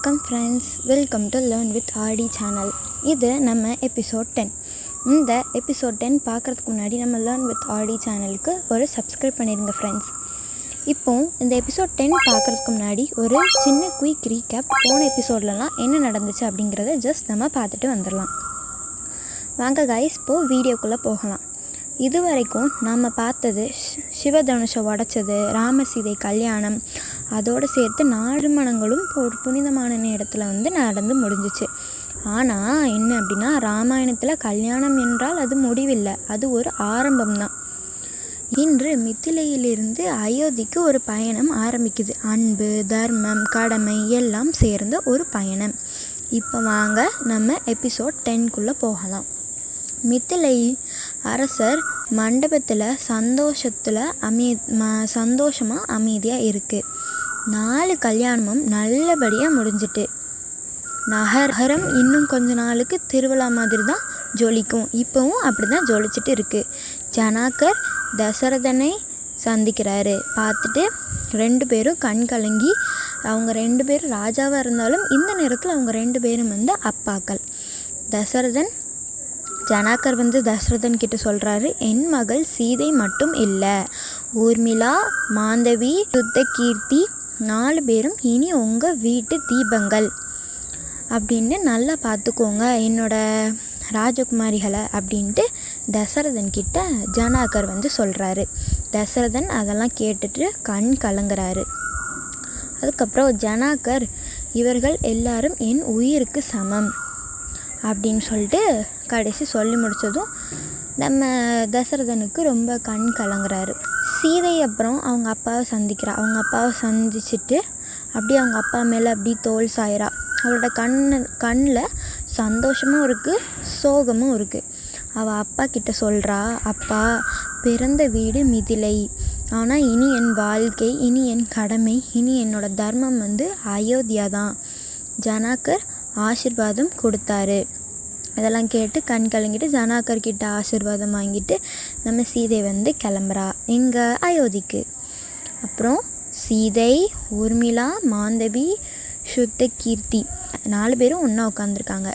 வணக்கம் friends, welcome to learn with Aadi channel. இது நம்ம எபிசோட் 10. இந்த எபிசோட் 10 பார்க்குறதுக்கு முன்னாடி நம்ம லேர்ன் வித் ஆடி சேனலுக்கு ஒரு சப்ஸ்கிரைப் பண்ணிடுங்க ஃப்ரெண்ட்ஸ். இப்போது இந்த எபிசோட் 10 பார்க்குறதுக்கு முன்னாடி ஒரு சின்ன குயிக் ரீகேப். போன எபிசோட்லலாம் என்ன நடந்துச்சு அப்படிங்கிறத ஜஸ்ட் நம்ம பார்த்துட்டு வந்துடலாம். வாங்க கைஸ், இப்போது வீடியோக்குள்ளே போகலாம். இது வரைக்கும் நாம் பார்த்தது சிவதனுஷை உடைச்சது, ராமர் சீதை கல்யாணம், அதோடு சேர்த்து 4 மணங்களும் ஒரு புனிதமான இடத்துல நடந்து முடிஞ்சிச்சு. ஆனால் என்ன அப்படின்னா, ராமாயணத்தில் கல்யாணம் என்றால் அது முடிவில்லை, அது ஒரு ஆரம்பம்தான். இன்று மித்திலையிலிருந்து அயோத்திக்கு ஒரு பயணம் ஆரம்பிக்குது. அன்பு, தர்மம், கடமை எல்லாம் சேர்ந்த ஒரு பயணம். இப்போ வாங்க நம்ம எபிசோட் 10க்குள்ளே போகலாம். மித்திலை அரசர் மண்டபத்தில் சந்தோஷமாக அமைதியாக இருக்குது. 4 கல்யாணமும் நல்லபடியாக முடிஞ்சிட்டு. நகரம் இன்னும் கொஞ்ச நாளுக்கு திருவிழா மாதிரி தான் ஜொலிக்கும். இப்போவும் அப்படி தான் ஜொலிச்சிட்டு இருக்குது. ஜனகர் தசரதனை சந்திக்கிறாரு. பார்த்துட்டு 2 பேரும் கண் கலங்கி, அவங்க 2 பேரும் ராஜாவாக இருந்தாலும் இந்த நேரத்தில் அவங்க 2 பேரும் அப்பாக்கள். ஜனகர் தசரதன் கிட்ட சொல்கிறாரு, என் மகள் சீதை மட்டும் இல்லை, ஊர்மிளா, மாந்தவி, சுத்தகீர்த்தி 4 பேரும் இனி உங்கள் வீட்டு தீபங்கள் அப்படின்னு நல்லா பார்த்துக்கோங்க என்னோட ராஜகுமாரிகளை அப்படின்ட்டு தசரதன் கிட்ட ஜனகர் சொல்கிறாரு. தசரதன் அதெல்லாம் கேட்டுட்டு கண் கலங்குறாரு. அதுக்கப்புறம் ஜனகர், இவர்கள் எல்லாரும் என் உயிருக்கு சமம் அப்படின்னு சொல்லிட்டு கடைசி சொல்லி முடித்ததும் நம்ம தசரதனுக்கு ரொம்ப கண் கலங்குறாரு. சீதை அப்புறம் அவங்க அப்பாவை சந்திச்சுட்டு அப்படியே அவங்க அப்பா மேலே அப்படி தோல் சாயிறா. அவளோட கண்ணில் சந்தோஷமும் இருக்குது, சோகமும் இருக்குது. அவள் அப்பா கிட்ட சொல்கிறா, அப்பா, பிறந்த வீடு மிதிலை, ஆனால் இனி என் வாழ்க்கை, இனி என் கடமை, இனி என்னோட தர்மம் அயோத்தியா தான். ஜனகர் ஆசீர்வாதம் கொடுத்தாரு. அதெல்லாம் கேட்டு கண் கலங்கிட்டு ஜனகர்கிட்ட ஆசீர்வாதம் வாங்கிட்டு நம்ம சீதை கிளம்புறா எங்கே, அயோத்திக்கு. அப்புறம் சீதை, ஊர்மிளா, மாந்தவி, சுத்தகீர்த்தி 4 பேரும் ஒன்றா உட்காந்துருக்காங்க.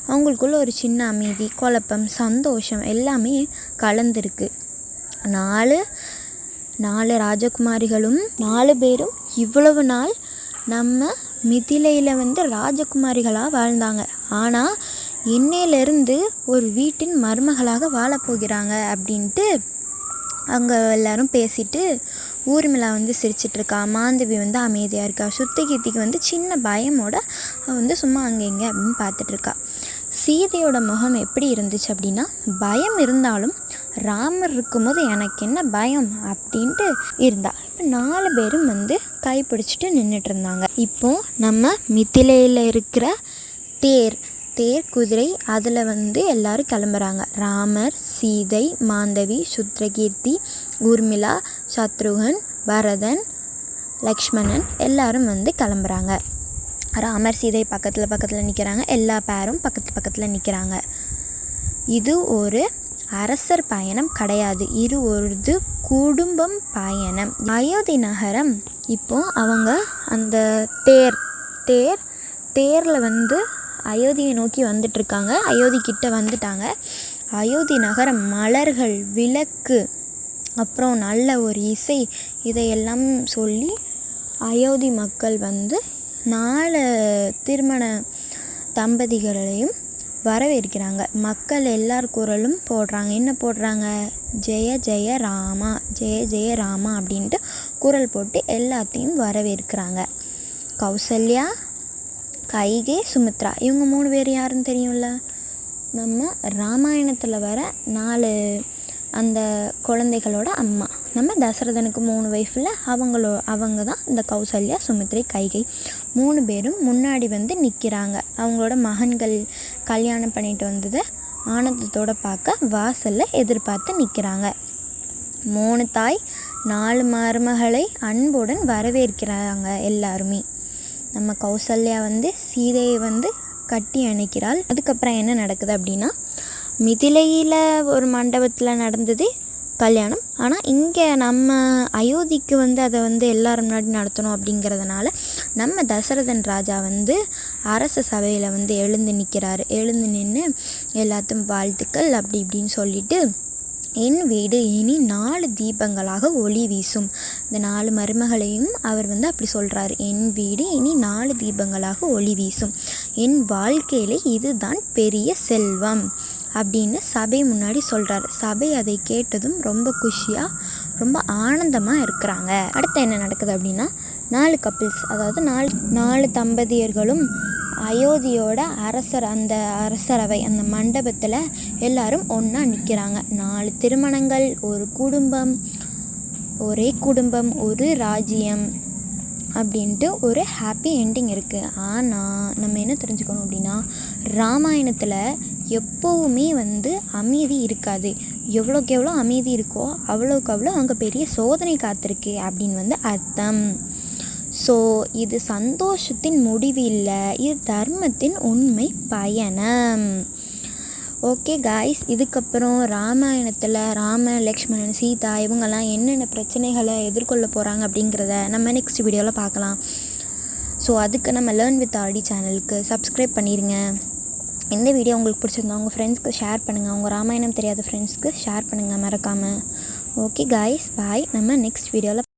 அவங்களுக்குள்ள ஒரு சின்ன அமைதி, குழப்பம், சந்தோஷம் எல்லாமே கலந்துருக்கு. 4 ராஜகுமாரிகளும் 4 பேரும் இவ்வளவு நாள் நம்ம மிதிலையில் ராஜகுமாரிகளாக வாழ்ந்தாங்க. ஆனால் இன்னையிலேருந்து ஒரு வீட்டின் மருமகளாக வாழப்போகிறாங்க அப்படின்ட்டு அங்கே எல்லாரும் பேசிட்டு, ஊர்மிளா சிரிச்சிட்ருக்கா, மாந்தவி அமைதியாக இருக்கா, சுத்தகீர்த்திக்கு சின்ன பயமோட சும்மா அங்கே இங்கே அப்படின்னு பார்த்துட்ருக்கா. சீதையோட முகம் எப்படி இருந்துச்சு அப்படின்னா, பயம் இருந்தாலும் ராமர் இருக்கும்போது எனக்கு என்ன பயம் அப்படின்ட்டு இருந்தா. இப்போ 4 பேரும் கைப்பிடிச்சிட்டு நின்றுட்டு இருந்தாங்க. இப்போது நம்ம மித்திலையில் இருக்கிற தேர் குதிரை அதில் எல்லாரும் கிளம்புறாங்க. ராமர், சீதை, மாந்தவி, சுத்ரகீர்த்தி, ஊர்மிளா, சத்ருகன், பரதன், லக்ஷ்மணன் எல்லாரும் கிளம்புறாங்க. ராமர், சீதை பக்கத்தில் நிற்கிறாங்க. எல்லா பேரும் பக்கத்தில் நிற்கிறாங்க. இது ஒரு அரசர் பயணம் கிடையாது, இது ஒரு குடும்பம் பயணம். அயோத்தி நகரம் இப்போது அவங்க அந்த தேரில் அயோத்தியை நோக்கி வந்துட்டுருக்காங்க. அயோத்தி கிட்ட வந்துட்டாங்க. அயோத்தி நகரம் மலர்கள், விளக்கு, அப்புறம் நல்ல ஒரு இசை, இதையெல்லாம் சொல்லி அயோத்தி மக்கள் 4 திருமண தம்பதிகளையும் வரவேற்கிறாங்க. மக்கள் எல்லார் குரலும் போடுறாங்க. என்ன போடுறாங்க? ஜெய ஜெய ராமா, ஜெய ஜெய ராமா அப்படின்ட்டு குரல் போட்டு எல்லாத்தையும் வரவேற்கிறாங்க. கௌசல்யா, கைகை, சுமித்ரா இவங்க 3 பேர் யாருன்னு தெரியும்ல, நம்ம ராமாயணத்தில் வர 4 அந்த குழந்தைகளோட அம்மா. நம்ம தசரதனுக்கு 3 வயசில் அவங்க தான் இந்த கௌசல்யா, சுமித்ரை, கைகை 3 பேரும் முன்னாடி நிற்கிறாங்க. அவங்களோட மகன்கள் கல்யாணம் பண்ணிட்டு வந்ததை ஆனந்தத்தோடு பார்க்க வாசலில் எதிர்பார்த்து நிற்கிறாங்க. 3 தாய் 4 மருமகளை அன்புடன் வரவேற்கிறாங்க எல்லாருமே. நம்ம கௌசல்யா சீதையை கட்டி அணைக்கிறாள். அதுக்கப்புறம் என்ன நடக்குது அப்படின்னா, மிதிலையில் ஒரு மண்டபத்தில் நடந்தது கல்யாணம். ஆனால் இங்கே நம்ம அயோத்திக்கு அதை எல்லாரும் முன்னாடி நடத்தணும் அப்படிங்கிறதுனால நம்ம தசரதன் ராஜா வந்து அரச சபையில் வந்து எழுந்து நிற்கிறாரு. எழுந்து நின்று எல்லாத்துக்கும் வாழ்த்துக்கள் அப்படி இப்படின்னு சொல்லிட்டு, என் வீடு இனி 4 தீபங்களாக ஒளி வீசும். இந்த 4 மருமகளையும் அவர் வந்து அப்படி சொல்கிறாரு. என் வீடு இனி 4 தீபங்களாக ஒளி வீசும். என் வாழ்க்கையில் இதுதான் பெரிய செல்வம் அப்படின்னு சபை முன்னாடி சொல்கிறார். சபை அதை கேட்டதும் ரொம்ப குஷியாக ரொம்ப ஆனந்தமாக இருக்கிறாங்க. அடுத்து என்ன நடக்குது அப்படின்னா, 4 கப்பிள்ஸ், அதாவது 4 தம்பதியர்களும் அயோத்தியோட அந்த அரசரவை அந்த மண்டபத்தில் எல்லாரும் ஒன்றா நிற்கிறாங்க. 4 திருமணங்கள், ஒரு குடும்பம், ஒரே குடும்பம், ஒரு ராஜ்யம் அப்படின்ட்டு ஒரு ஹாப்பி எண்டிங் இருக்குது. ஆனால் நம்ம என்ன தெரிஞ்சுக்கணும் அப்படின்னா, ராமாயணத்தில் எப்போவுமே வந்து அமைதி இருக்காது. எவ்வளோக்கு எவ்வளோ அமைதி இருக்கோ அவ்வளோக்கு அவ்வளோ அங்கே பெரிய சோதனை காத்திருக்கு அப்படின்னு வந்து அர்த்தம். ஸோ இது சந்தோஷத்தின் முடிவு இல்லை, இது தர்மத்தின் உண்மை பயணம். ஓகே காய்ஸ், இதுக்கப்புறம் ராமாயணத்தில் லக்ஷ்மணன், சீதா இவங்கெல்லாம் என்னென்ன பிரச்சனைகளை எதிர்கொள்ள போகிறாங்க அப்படிங்கிறத நம்ம நெக்ஸ்ட் வீடியோவில் பார்க்கலாம். ஸோ அதுக்கு நம்ம லேர்ன் வித் ஆர்டி சேனலுக்கு சப்ஸ்கிரைப் பண்ணிடுங்க. இந்த வீடியோ உங்களுக்கு பிடிச்சிருந்தா உங்கள் ஃப்ரெண்ட்ஸ்க்கு ஷேர் பண்ணுங்கள். உங்கள் ராமாயணம் தெரியாத ஃப்ரெண்ட்ஸ்க்கு ஷேர் பண்ணுங்கள் மறக்காமல். ஓகே காய்ஸ், பாய். நம்ம நெக்ஸ்ட் வீடியோவில்